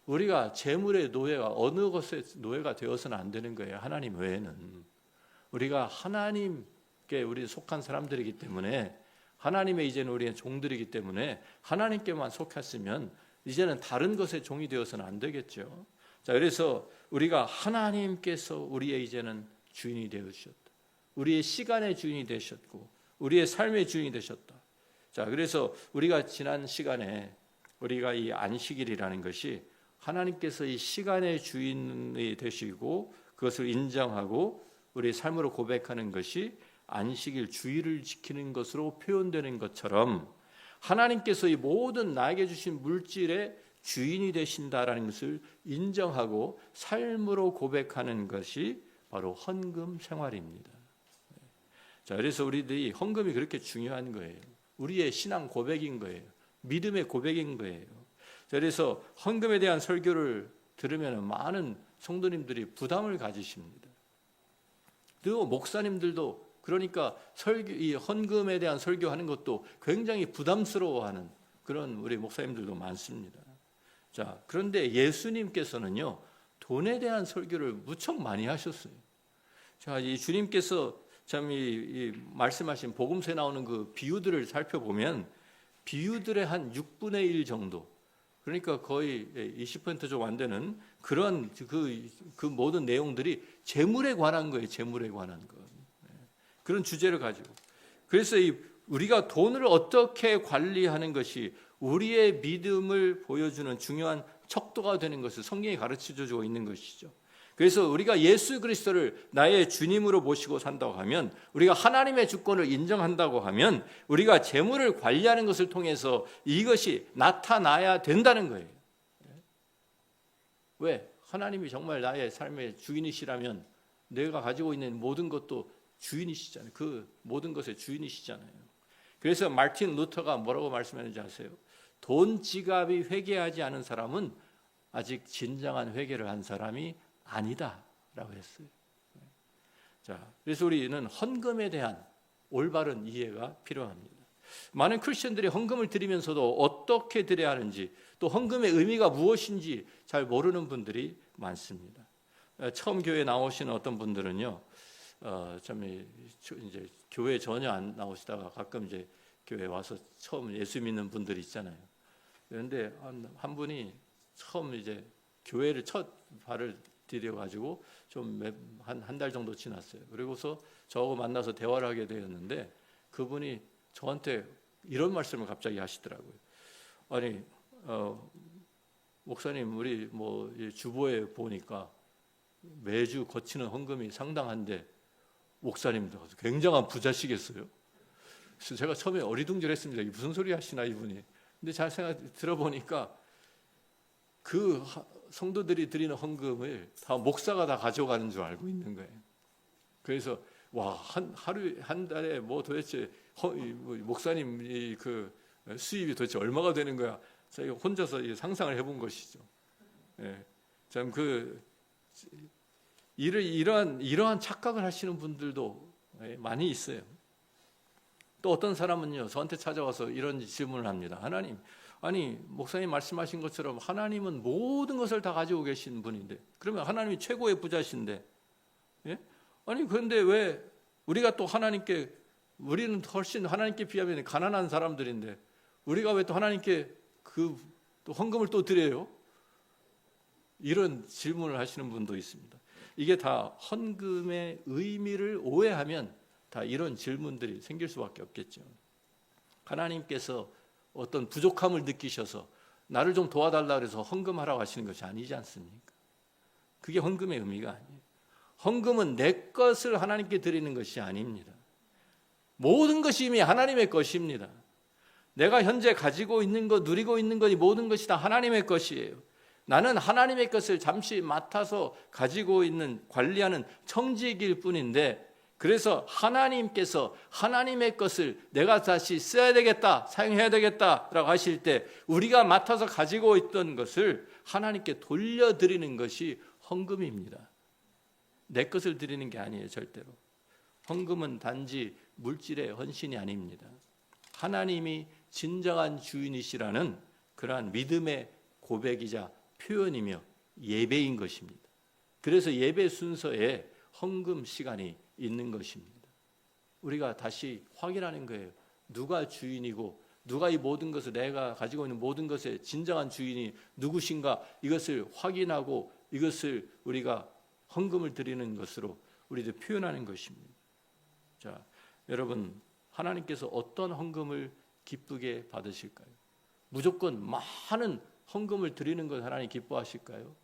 우리가 재물의 노예가 어느 것의 노예가 되어서는 안 되는 거예요. 하나님 외에는. 우리가 하나님께 우리 속한 사람들이기 때문에 하나님의 이제는 우리의 종들이기 때문에 하나님께만 속했으면 이제는 다른 것의 종이 되어서는 안 되겠죠. 자, 그래서 우리가 하나님께서 우리의 이제는 주인이 되어 주셨다. 우리의 시간의 주인이 되셨고 우리의 삶의 주인이 되셨다. 자, 그래서 우리가 지난 시간에 우리가 이 안식일이라는 것이 하나님께서 이 시간의 주인이 되시고 그것을 인정하고 우리 삶으로 고백하는 것이 안식일 주일을 지키는 것으로 표현되는 것처럼 하나님께서 이 모든 나에게 주신 물질의 주인이 되신다라는 것을 인정하고 삶으로 고백하는 것이 바로 헌금 생활입니다. 자, 그래서 우리들이 헌금이 그렇게 중요한 거예요. 우리의 신앙 고백인 거예요. 믿음의 고백인 거예요. 자, 그래서 헌금에 대한 설교를 들으면 많은 성도님들이 부담을 가지십니다. 또 목사님들도 그러니까 이 헌금에 대한 설교하는 것도 굉장히 부담스러워하는 그런 우리 목사님들도 많습니다. 자, 그런데 예수님께서는요, 돈에 대한 설교를 무척 많이 하셨어요. 자, 이 주님께서 참 이 말씀하신 복음서에 나오는 그 비유들을 살펴보면 비유들의 한 6분의 1 정도, 그러니까 거의 20% 좀 안 되는 그런 그 모든 내용들이 재물에 관한 거예요. 재물에 관한 거. 그런 주제를 가지고. 그래서 우리가 돈을 어떻게 관리하는 것이 우리의 믿음을 보여주는 중요한 척도가 되는 것을 성경이 가르쳐주고 있는 것이죠. 그래서 우리가 예수 그리스도를 나의 주님으로 모시고 산다고 하면, 우리가 하나님의 주권을 인정한다고 하면 우리가 재물을 관리하는 것을 통해서 이것이 나타나야 된다는 거예요. 왜? 하나님이 정말 나의 삶의 주인이시라면 내가 가지고 있는 모든 것도 주인이시잖아요. 그 모든 것의 주인이시잖아요. 그래서 마틴 루터가 뭐라고 말씀하는지 아세요? 돈 지갑이 회개하지 않은 사람은 아직 진정한 회개를 한 사람이 아니다라고 했어요. 자, 그래서 우리는 헌금에 대한 올바른 이해가 필요합니다. 많은 크리스천들이 헌금을 드리면서도 어떻게 드려야 하는지, 또 헌금의 의미가 무엇인지 잘 모르는 분들이 많습니다. 처음 교회에 나오시는 어떤 분들은요, 참 이제 교회 전혀 안 나오시다가 가끔 이제 교회 와서 처음 예수 믿는 분들이 있잖아요. 그런데 한 분이 처음 이제 교회를 첫 발을 디뎌 가지고 좀 한 달 정도 지났어요. 그리고서 저하고 만나서 대화를 하게 되었는데 그분이 저한테 이런 말씀을 갑자기 하시더라고요. 아니, 목사님, 우리 뭐 주보에 보니까 매주 거치는 헌금이 상당한데 목사님도 굉장한 부자시겠어요? 그래서 제가 처음에 어리둥절했습니다. 이게 무슨 소리 하시나 이분이. 근데 잘 생각 들어보니까 그 성도들이 드리는 헌금을 다 목사가 다 가져가는 줄 알고 있는 거예요. 그래서 와, 한 달에 뭐 도대체 목사님 그 수입이 도대체 얼마가 되는 거야? 제가 혼자서 상상을 해본 것이죠. 예, 참 이러한 착각을 하시는 분들도 많이 있어요. 또 어떤 사람은요, 저한테 찾아와서 이런 질문을 합니다. 하나님, 아니 목사님 말씀하신 것처럼 하나님은 모든 것을 다 가지고 계신 분인데, 그러면 하나님이 최고의 부자신데, 예? 아니 그런데 왜 우리가 또 하나님께, 우리는 훨씬 하나님께 비하면 가난한 사람들인데 우리가 왜 또 하나님께 또 헌금을 또 드려요? 이런 질문을 하시는 분도 있습니다. 이게 다 헌금의 의미를 오해하면 다 이런 질문들이 생길 수밖에 없겠죠. 하나님께서 어떤 부족함을 느끼셔서 나를 좀 도와달라 그래서 헌금하라고 하시는 것이 아니지 않습니까? 그게 헌금의 의미가 아니에요. 헌금은 내 것을 하나님께 드리는 것이 아닙니다. 모든 것이 이미 하나님의 것입니다. 내가 현재 가지고 있는 것, 누리고 있는 것이 모든 것이 다 하나님의 것이에요. 나는 하나님의 것을 잠시 맡아서 가지고 있는, 관리하는 청지기일 뿐인데, 그래서 하나님께서 하나님의 것을 내가 다시 써야 되겠다, 사용해야 되겠다라고 하실 때 우리가 맡아서 가지고 있던 것을 하나님께 돌려드리는 것이 헌금입니다. 내 것을 드리는 게 아니에요, 절대로. 헌금은 단지 물질의 헌신이 아닙니다. 하나님이 진정한 주인이시라는 그러한 믿음의 고백이자 표현이며 예배인 것입니다. 그래서 예배 순서에 헌금 시간이 있는 것입니다. 우리가 다시 확인하는 거예요. 누가 주인이고 누가 이 모든 것을, 내가 가지고 있는 모든 것의 진정한 주인이 누구신가, 이것을 확인하고 이것을 우리가 헌금을 드리는 것으로 우리들 표현하는 것입니다. 자, 여러분, 하나님께서 어떤 헌금을 기쁘게 받으실까요? 무조건 많은 헌금을 드리는 것 하나님 기뻐하실까요?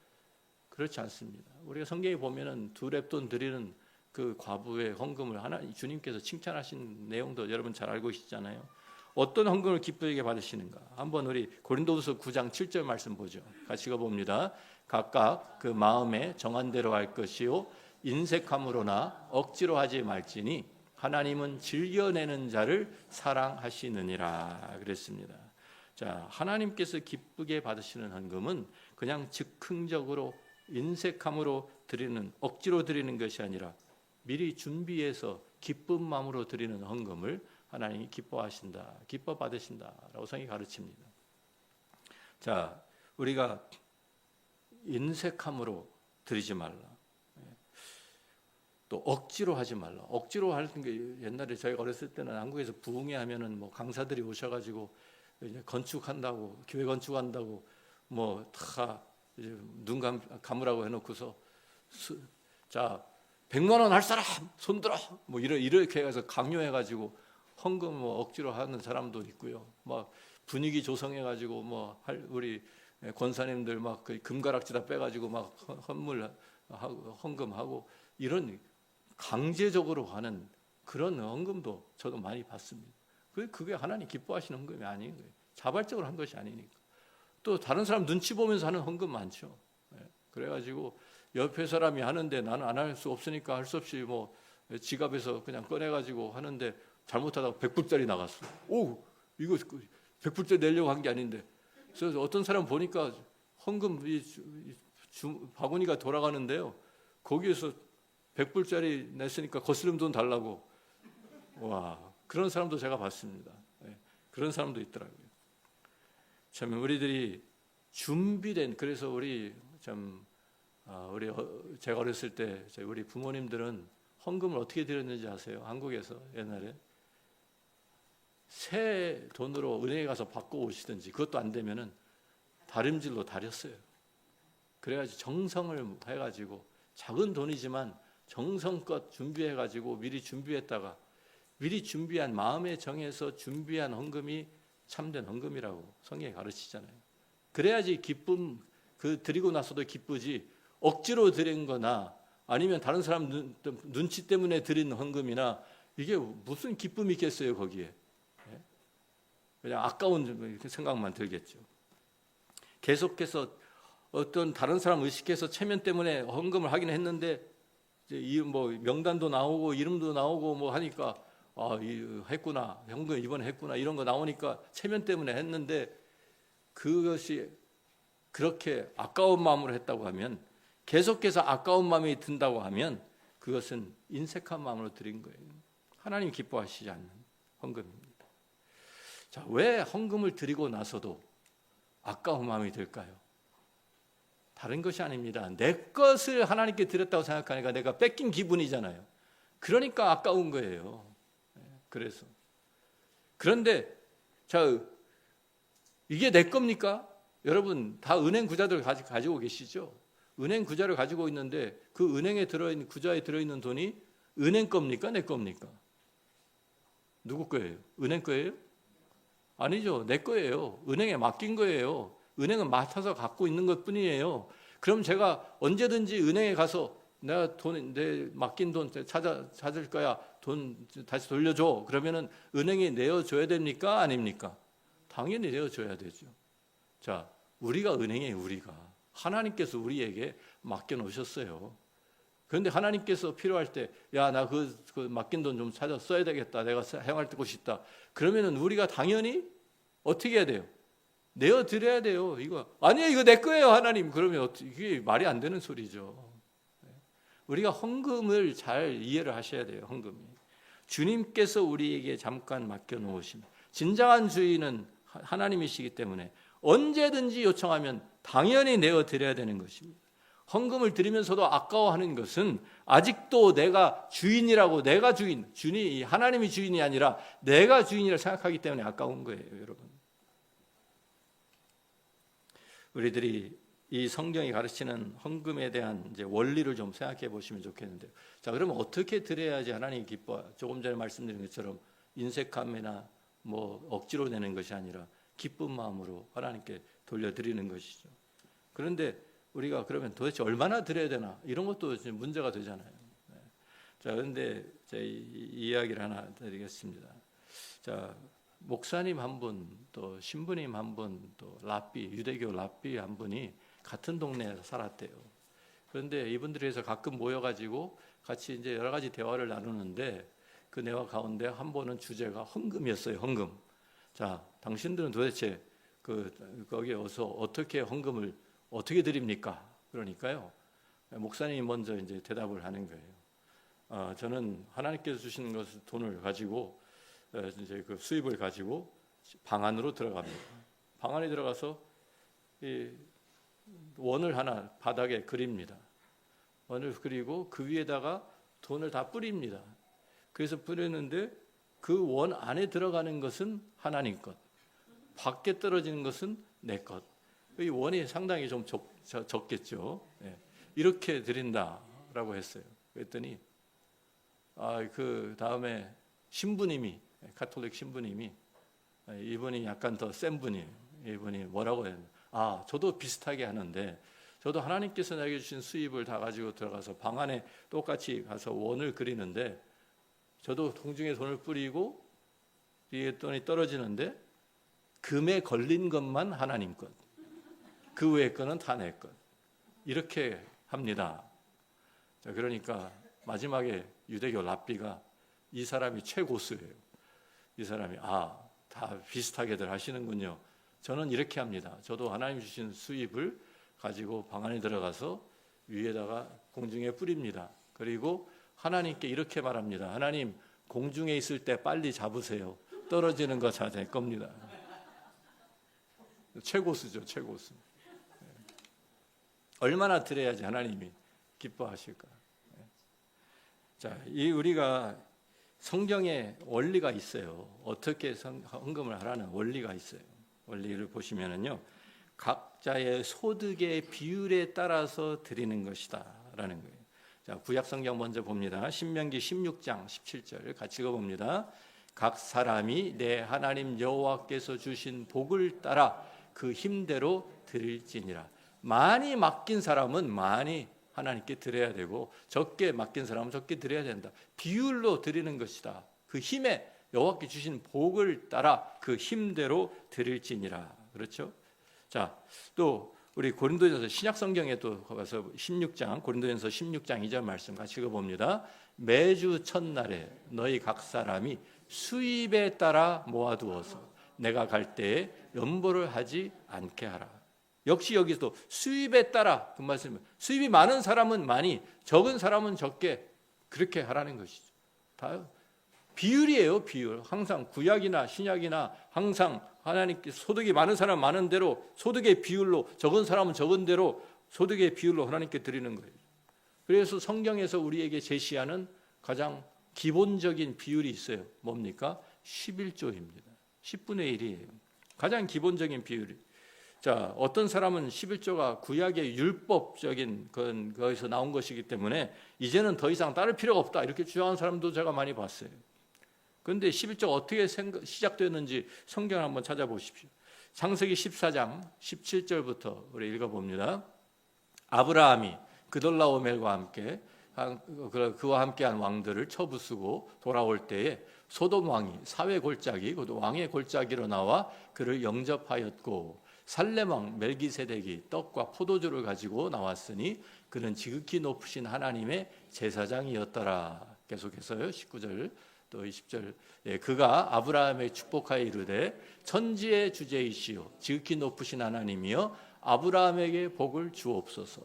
그렇지 않습니다. 우리가 성경에 보면은 2렙돈 드리는 그 과부의 헌금을 하나님 주님께서 칭찬하신 내용도 여러분 잘 알고 계시잖아요. 어떤 헌금을 기쁘게 받으시는가? 한번 우리 고린도후서 9장 7절 말씀 보죠. 같이 읽어봅니다. 각각 그 마음에 정한 대로 할 것이요 인색함으로나 억지로 하지 말지니 하나님은 즐겨내는 자를 사랑하시느니라 그랬습니다. 자, 하나님께서 기쁘게 받으시는 헌금은 그냥 즉흥적으로 인색함으로 드리는, 억지로 드리는 것이 아니라 미리 준비해서 기쁜 마음으로 드리는 헌금을 하나님이 기뻐하신다, 기뻐 받으신다라고 성경이 가르칩니다. 자, 우리가 인색함으로 드리지 말라, 또 억지로 하지 말라. 억지로 하는 게, 옛날에 저희가 어렸을 때는 한국에서 부흥회 하면은 뭐 강사들이 오셔가지고 이제 건축한다고, 교회 건축한다고 뭐 다 눈 감으라고 해놓고서 자 100만 원 할 사람 손들어 뭐 이렇게 해서 강요해가지고 헌금 뭐 억지로 하는 사람도 있고요. 막 분위기 조성해가지고 뭐 우리 권사님들 막 그 금가락지 다 빼가지고 막 헌금하고 이런 강제적으로 하는 그런 헌금도 저도 많이 봤습니다. 그게 하나님 기뻐하시는 헌금이 아닌 거예요. 자발적으로 한 것이 아니니까. 또 다른 사람 눈치 보면서 하는 헌금 많죠. 그래가지고 옆에 사람이 하는데 나는 안 할 수 없으니까 할 수 없이 뭐 지갑에서 그냥 꺼내가지고 하는데 잘못하다가 100불짜리 나갔어. 오, 이거 100불짜리 내려고 한 게 아닌데. 그래서 어떤 사람 보니까 헌금 바구니가 돌아가는데요. 거기에서 100불짜리 냈으니까 거스름 돈 달라고. 와, 그런 사람도 제가 봤습니다. 그런 사람도 있더라고요. 참 우리들이 준비된, 그래서 우리 제가 어렸을 때 우리 부모님들은 헌금을 어떻게 드렸는지 아세요? 한국에서 옛날에 새 돈으로 은행에 가서 받고 오시든지, 그것도 안 되면은 다림질로 다렸어요. 그래가지고 정성을 해가지고 작은 돈이지만 정성껏 준비해가지고 미리 준비했다가 미리 준비한, 마음에 정해서 준비한 헌금이 참된 헌금이라고 성경에 가르치잖아요. 그래야지 기쁨, 그 드리고 나서도 기쁘지, 억지로 드린 거나 아니면 다른 사람 눈치 때문에 드린 헌금이나 이게 무슨 기쁨이 있겠어요 거기에. 그냥 아까운 생각만 들겠죠. 계속해서 어떤 다른 사람 의식해서 체면 때문에 헌금을 하긴 했는데 이제 뭐 명단도 나오고 이름도 나오고 뭐 하니까 했구나, 헌금 이번에 했구나, 이런 거 나오니까 체면 때문에 했는데 그것이 그렇게 아까운 마음으로 했다고 하면, 계속해서 아까운 마음이 든다고 하면 그것은 인색한 마음으로 드린 거예요. 하나님 기뻐하시지 않는 헌금입니다. 자, 왜 헌금을 드리고 나서도 아까운 마음이 들까요? 다른 것이 아닙니다. 내 것을 하나님께 드렸다고 생각하니까 내가 뺏긴 기분이잖아요. 그러니까 아까운 거예요. 그래서 그런데 자, 이게 내 겁니까? 여러분 다 은행 구자들 가지고 계시죠? 은행 구자를 가지고 있는데 그 은행에 들어있는, 구자에 들어있는 돈이 은행 겁니까? 내 겁니까? 누구 거예요? 은행 거예요? 아니죠. 내 거예요. 은행에 맡긴 거예요. 은행은 맡아서 갖고 있는 것 뿐이에요. 그럼 제가 언제든지 은행에 가서 내가 내 맡긴 돈 찾을 거야, 돈 다시 돌려줘. 그러면은 은행이 내어줘야 됩니까? 아닙니까? 당연히 내어줘야 되죠. 자, 우리가 은행이에요. 우리가 하나님께서 우리에게 맡겨 놓으셨어요. 그런데 하나님께서 필요할 때, 야, 나 그 맡긴 돈 좀 찾아 써야 되겠다. 내가 사용할 곳이 있다. 그러면은 우리가 당연히 어떻게 해야 돼요? 내어 드려야 돼요. 이거 아니에요, 이거 내 거예요, 하나님. 그러면 이게 말이 안 되는 소리죠. 우리가 헌금을 잘 이해를 하셔야 돼요. 헌금이 주님께서 우리에게 잠깐 맡겨 놓으신 진정한 주인은 하나님이시기 때문에 언제든지 요청하면 당연히 내어 드려야 되는 것입니다. 헌금을 드리면서도 아까워하는 것은 아직도 내가 주인이라고, 내가 주인이 하나님이 주인이 아니라 내가 주인이라고 생각하기 때문에 아까운 거예요, 여러분. 우리들이 이 성경이 가르치는 헌금에 대한 이제 원리를 좀 생각해 보시면 좋겠는데요. 자, 그러면 어떻게 드려야지 하나님이 기뻐? 조금 전에 말씀드린 것처럼 인색함이나 뭐 억지로 내는 것이 아니라 기쁜 마음으로 하나님께 돌려드리는 것이죠. 그런데 우리가 그러면 도대체 얼마나 드려야 되나? 이런 것도 지금 문제가 되잖아요. 자, 그런데 제 이야기를 하나 드리겠습니다. 자, 목사님 한 분, 또 신부님 한 분, 또 유대교 랍비 한 분이 같은 동네에서 살았대요. 그런데 이분들에서 가끔 모여가지고 같이 이제 여러 가지 대화를 나누는데 그 대화 가운데 한 번은 주제가 헌금이었어요. 헌금. 자, 당신들은 도대체 거기에 와서 어떻게 헌금을 어떻게 드립니까? 그러니까요, 목사님이 먼저 이제 대답을 하는 거예요. 저는 하나님께서 주시는 것을 돈을 가지고 이제 그 수입을 가지고 방 안으로 들어갑니다. 방 안에 들어가서 이 원을 하나 바닥에 그립니다. 원을 그리고 그 위에다가 돈을 다 뿌립니다. 그래서 뿌렸는데 그 원 안에 들어가는 것은 하나님 것, 밖에 떨어지는 것은 내 것. 이 원이 상당히 좀 적겠죠. 네. 이렇게 드린다라고 했어요. 그랬더니 그 다음에 신부님이, 가톨릭 신부님이, 이분이 약간 더 센 분이에요. 이분이 뭐라고 해요? 저도 비슷하게 하는데 저도 하나님께서 내게 주신 수입을 다 가지고 들어가서 방 안에 똑같이 가서 원을 그리는데 저도 공중에 돈을 뿌리고 뒤에 돈이 떨어지는데 금에 걸린 것만 하나님 것, 그 외의 거는 다 내 것. 이렇게 합니다. 자, 그러니까 마지막에 유대교 랍비가 이 사람이 최고수예요. 이 사람이 다 비슷하게들 하시는군요. 저는 이렇게 합니다. 저도 하나님 주신 수입을 가지고 방 안에 들어가서 위에다가 공중에 뿌립니다. 그리고 하나님께 이렇게 말합니다. 하나님, 공중에 있을 때 빨리 잡으세요. 떨어지는 거 다 될 겁니다. 최고수죠, 최고수. 얼마나 드려야지 하나님이 기뻐하실까? 자, 우리가 성경에 원리가 있어요. 어떻게 헌금을 하라는 원리가 있어요. 원리를 보시면은요, 각자의 소득의 비율에 따라서 드리는 것이다라는 거예요. 자, 구약 성경 먼저 봅니다. 신명기 16장 17절 같이 읽어봅니다. 각 사람이 내 하나님 여호와께서 주신 복을 따라 그 힘대로 드릴지니라. 많이 맡긴 사람은 많이 하나님께 드려야 되고 적게 맡긴 사람은 적게 드려야 된다. 비율로 드리는 것이다. 그 힘에 여호와께 주신 복을 따라 그 힘대로 드릴지니라. 그렇죠? 자, 또 우리 고린도전서 신약 성경에 또 가서 고린도전서 16장 2절 말씀 같이 읽어봅니다. 매주 첫날에 너희 각 사람이 수입에 따라 모아두어서 내가 갈 때에 연보를 하지 않게 하라. 역시 여기서 수입에 따라 그 말씀은 수입이 많은 사람은 많이, 적은 사람은 적게 그렇게 하라는 것이죠. 다 비율이에요, 비율. 항상 구약이나 신약이나 항상 하나님께 소득이 많은 사람 많은 대로 소득의 비율로, 적은 사람은 적은 대로 소득의 비율로 하나님께 드리는 거예요. 그래서 성경에서 우리에게 제시하는 가장 기본적인 비율이 있어요. 뭡니까? 11조입니다. 10분의 1이에요. 가장 기본적인 비율이. 자, 어떤 사람은 11조가 구약의 율법적인 거기서 나온 것이기 때문에 이제는 더 이상 따를 필요가 없다 이렇게 주장하는 사람도 제가 많이 봤어요. 그런데 11조가 어떻게 시작되었는지 성경을 한번 찾아보십시오. 창세기 14장 17절부터 우리 읽어봅니다. 아브라함이 그돌라오멜과 함께 그와 함께한 왕들을 쳐부수고 돌아올 때에 소돔 왕이 사회 골짜기, 그것도 왕의 골짜기로 나와 그를 영접하였고, 살렘 왕 멜기세덱이 떡과 포도주를 가지고 나왔으니 그는 지극히 높으신 하나님의 제사장이었더라. 계속해서요. 19절 또 20절. 그가 아브라함의 축복하여 이르되 천지의 주제이시오 지극히 높으신 하나님이여 아브라함에게 복을 주옵소서.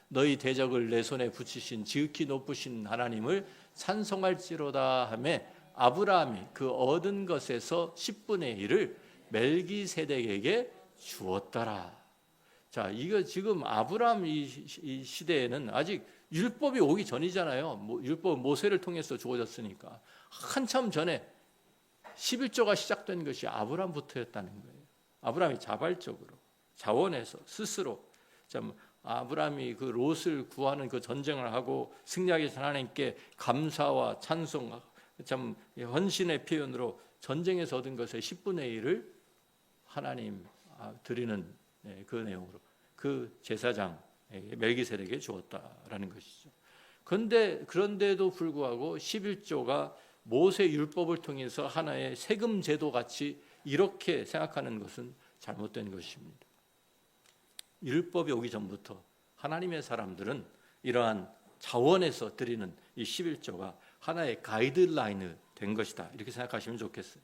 너희 대적을 내 손에 붙이신 지극히 높으신 하나님을 찬송할지로다 하매 아브라함이 그 얻은 것에서 10분의 1을 멜기세덱에게 주었더라. 자, 이거 지금 아브라함 이 시대에는 아직 율법이 오기 전이잖아요. 율법 모세를 통해서 주어졌으니까 한참 전에 11조가 시작된 것이 아브라함부터였다는 거예요. 아브라함이 자발적으로 자원해서 스스로 참 아브라함이 그 롯을 구하는 그 전쟁을 하고 승리하기 전 하나님께 감사와 찬송, 참 헌신의 표현으로 전쟁에서 얻은 것의 10분의 1을 하나님 드리는 그 내용으로 그 제사장 멜기세덱에게 주었다라는 것이죠. 그런데도 불구하고 11조가 모세 율법을 통해서 하나의 세금 제도 같이 이렇게 생각하는 것은 잘못된 것입니다. 율법이 오기 전부터 하나님의 사람들은 이러한 자원에서 드리는 이 11조가 하나의 가이드라인이 된 것이다. 이렇게 생각하시면 좋겠어요.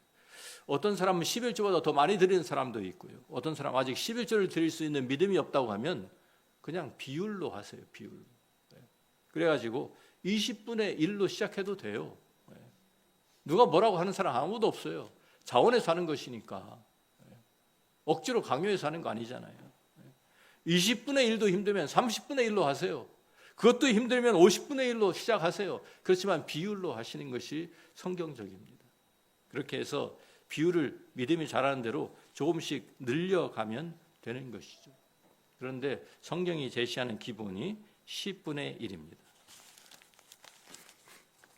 어떤 사람은 11조보다 더 많이 드리는 사람도 있고요. 어떤 사람은 아직 11조를 드릴 수 있는 믿음이 없다고 하면 그냥 비율로 하세요. 비율로. 그래가지고 20분의 1로 시작해도 돼요. 누가 뭐라고 하는 사람 아무도 없어요. 자원에서 하는 것이니까. 억지로 강요해서 하는 거 아니잖아요. 20분의 1도 힘들면 30분의 1로 하세요. 그것도 힘들면 50분의 1로 시작하세요. 그렇지만 비율로 하시는 것이 성경적입니다. 그렇게 해서 비율을 믿음이 잘하는 대로 조금씩 늘려가면 되는 것이죠. 그런데 성경이 제시하는 기본이 10분의 1입니다.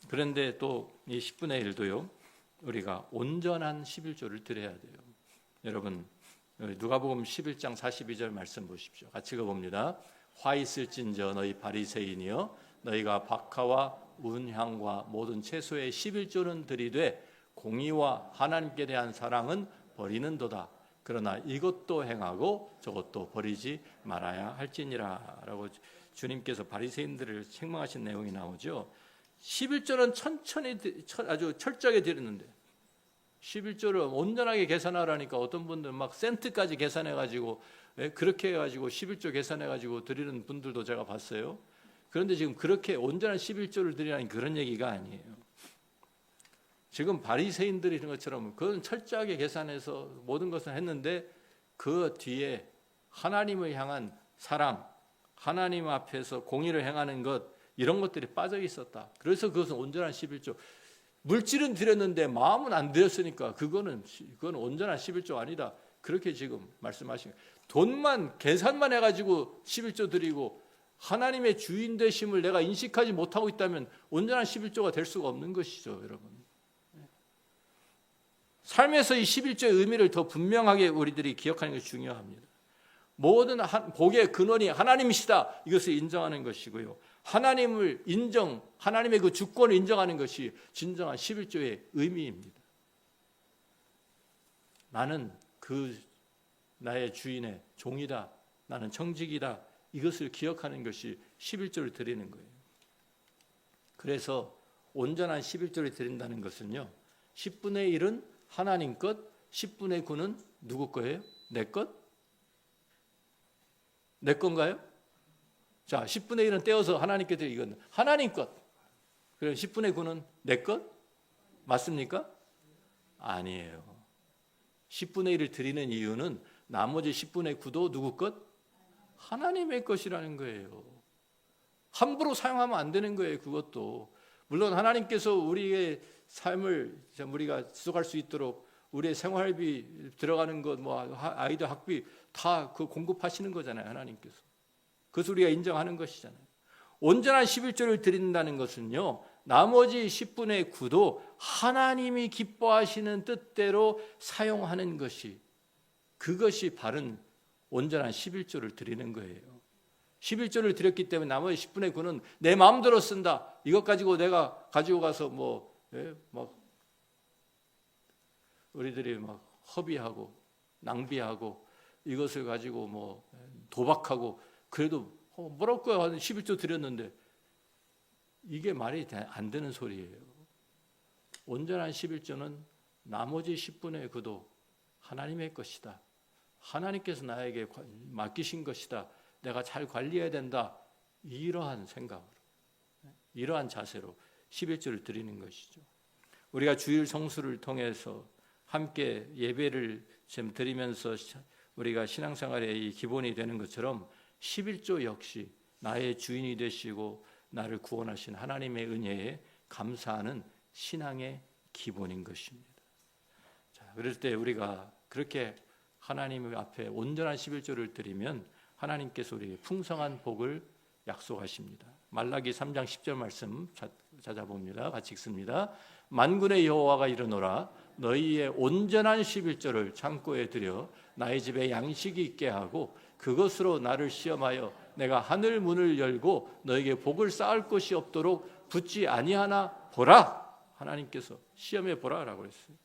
그런데 또 이 10분의 1도요. 우리가 온전한 11조를 드려야 돼요. 여러분 누가복음 11장 42절 말씀 보십시오. 같이 읽어봅니다. 화 있을진저 너희 바리새인이여 너희가 박하와 운향과 모든 채소의 11조는 드리되 공의와 하나님께 대한 사랑은 버리는도다. 그러나 이것도 행하고 저것도 버리지 말아야 할지니라 라고 주님께서 바리새인들을 책망하신 내용이 나오죠. 11조는 천천히 아주 철저하게 드리는데 11조를 온전하게 계산하라니까 어떤 분들은 막 센트까지 계산해가지고 그렇게 해가지고 11조 계산해가지고 드리는 분들도 제가 봤어요. 그런데 지금 그렇게 온전한 11조를 드리라는 그런 얘기가 아니에요. 지금 바리새인들이 이런 것처럼 그건 철저하게 계산해서 모든 것을 했는데 그 뒤에 하나님을 향한 사랑, 하나님 앞에서 공의를 행하는 것 이런 것들이 빠져 있었다. 그래서 그것은 온전한 11조. 물질은 드렸는데 마음은 안 드렸으니까 그건 온전한 11조 아니다. 그렇게 지금 말씀하신 거예요. 돈만 계산만 해가지고 11조 드리고 하나님의 주인 되심을 내가 인식하지 못하고 있다면 온전한 11조가 될 수가 없는 것이죠, 여러분. 삶에서 이 11조의 의미를 더 분명하게 우리들이 기억하는 것이 중요합니다. 모든 복의 근원이 하나님이시다. 이것을 인정하는 것이고요. 하나님을 하나님의 그 주권을 인정하는 것이 진정한 11조의 의미입니다. 나는 나의 주인의 종이다. 나는 청직이다. 이것을 기억하는 것이 11조를 드리는 거예요. 그래서 온전한 11조를 드린다는 것은요. 10분의 1은 하나님 것, 10분의 9는 누구 거예요? 내 것? 내 건가요? 자, 10분의 1은 떼어서 하나님께 드리는 이건 하나님 것. 그럼 10분의 9는 내 것? 맞습니까? 아니에요. 10분의 1을 드리는 이유는 나머지 10분의 9도 누구 것? 하나님의 것이라는 거예요. 함부로 사용하면 안 되는 거예요. 그것도. 물론 하나님께서 우리의 삶을 우리가 지속할 수 있도록 우리의 생활비 들어가는 것, 아이들 학비 다 그 공급하시는 거잖아요. 하나님께서. 그것을 우리가 인정하는 것이잖아요. 온전한 11조를 드린다는 것은요. 나머지 10분의 9도 하나님이 기뻐하시는 뜻대로 사용하는 것이 그것이 바른 온전한 11조를 드리는 거예요. 11조를 드렸기 때문에 나머지 10분의 9는 내 마음대로 쓴다. 이것 가지고 내가 가지고 가서 우리들이 막 허비하고 낭비하고 이것을 가지고 뭐 도박하고 그래도 뭐랄 거야 11조 드렸는데 이게 말이 안 되는 소리예요. 온전한 11조는 나머지 10분의 그도 하나님의 것이다. 하나님께서 나에게 맡기신 것이다. 내가 잘 관리해야 된다. 이러한 생각으로, 이러한 자세로 11조를 드리는 것이죠. 우리가 주일 성수를 통해서 함께 예배를 지금 드리면서 우리가 신앙생활의 이 기본이 되는 것처럼 11조 역시 나의 주인이 되시고 나를 구원하신 하나님의 은혜에 감사하는 신앙의 기본인 것입니다. 자, 그럴 때 우리가 그렇게 하나님 앞에 온전한 11조를 드리면 하나님께서 우리에게 풍성한 복을 약속하십니다. 말라기 3장 10절 말씀 찾아봅니다. 같이 읽습니다. 만군의 여호와가 이르노라 너희의 온전한 11조를 창고에 들여 나의 집에 양식이 있게 하고 그것으로 나를 시험하여 내가 하늘 문을 열고 너에게 복을 쌓을 것이 없도록 붙지 아니하나 보라. 하나님께서 시험해 보라라고 했어요.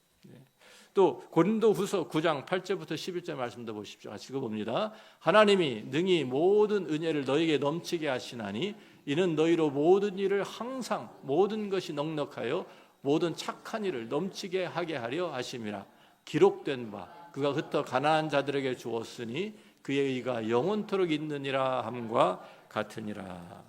또 고린도후서 9장 8절부터 11절 말씀도 보십시오. 같이 읽어봅니다. 하나님이 능히 모든 은혜를 너에게 넘치게 하시나니 이는 너희로 모든 일을 항상 모든 것이 넉넉하여 모든 착한 일을 넘치게 하게 하려 하심이라. 기록된 바 그가 흩어 가난한 자들에게 주었으니 그의 의가 영원토록 있느니라 함과 같으니라.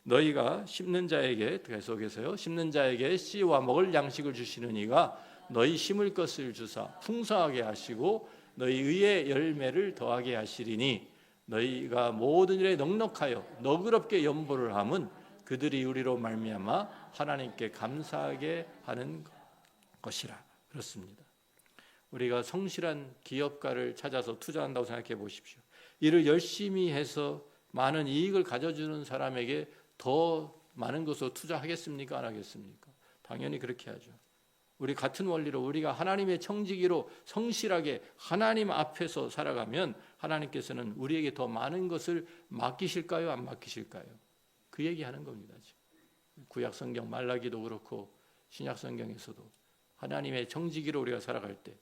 너희가 심는 자에게 계속해서요. 심는 자에게 씨와 먹을 양식을 주시는 이가 너희 심을 것을 주사 풍성하게 하시고 너희 의의 열매를 더하게 하시리니 너희가 모든 일에 넉넉하여 너그럽게 연보를 함은 그들이 우리로 말미암아 하나님께 감사하게 하는 것이라. 그렇습니다. 우리가 성실한 기업가를 찾아서 투자한다고 생각해 보십시오. 이를 열심히 해서 많은 이익을 가져주는 사람에게 더 많은 것으로 투자하겠습니까? 안 하겠습니까? 당연히 그렇게 하죠. 우리 같은 원리로 우리가 하나님의 청지기로 성실하게 하나님 앞에서 살아가면 하나님께서는 우리에게 더 많은 것을 맡기실까요? 안 맡기실까요? 그 얘기하는 겁니다. 구약 성경 말라기도 그렇고 신약 성경에서도 하나님의 청지기로 우리가 살아갈 때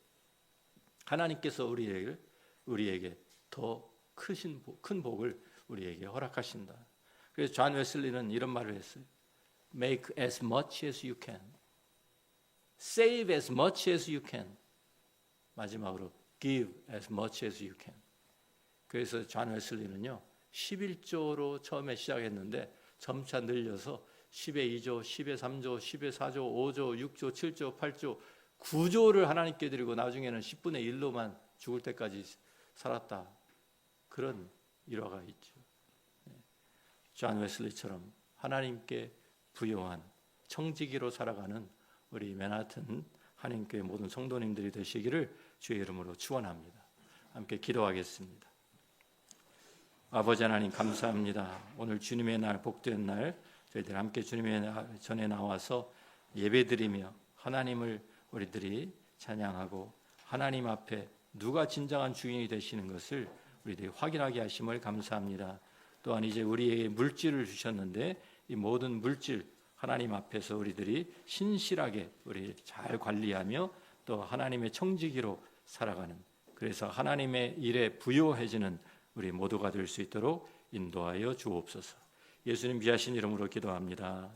하나님께서 우리에게 더 큰 복을 우리에게 허락하신다. 그래서 존 웨슬리는 이런 말을 했어요. Make as much as you can. Save as much as you can. 마지막으로 give as much as you can. 그래서 존 웨슬리는요. 11조로 처음에 시작했는데 점차 늘려서 10의 2조, 10의 3조, 10의 4조, 5조, 6조, 7조, 8조, 9조를 하나님께 드리고 나중에는 10분의 1로만 죽을 때까지 살았다. 그런 일화가 있죠. 존 웨슬리처럼 하나님께 부요한 청지기로 살아가는 우리 맨하튼 한인교회 모든 성도님들이 되시기를 주의 이름으로 축원합니다. 함께 기도하겠습니다. 아버지 하나님 감사합니다. 오늘 주님의 날 복된 날 저희들 함께 주님의 전에 나와서 예배드리며 하나님을 우리들이 찬양하고 하나님 앞에 누가 진정한 주인이 되시는 것을 우리들이 확인하게 하심을 감사합니다. 또한 이제 우리에게 물질을 주셨는데 이 모든 물질 하나님 앞에서 우리들이 신실하게 우리 잘 관리하며 또 하나님의 청지기로 살아가는 그래서 하나님의 일에 부요해지는 우리 모두가 될 수 있도록 인도하여 주옵소서. 예수님 귀하신 이름으로 기도합니다.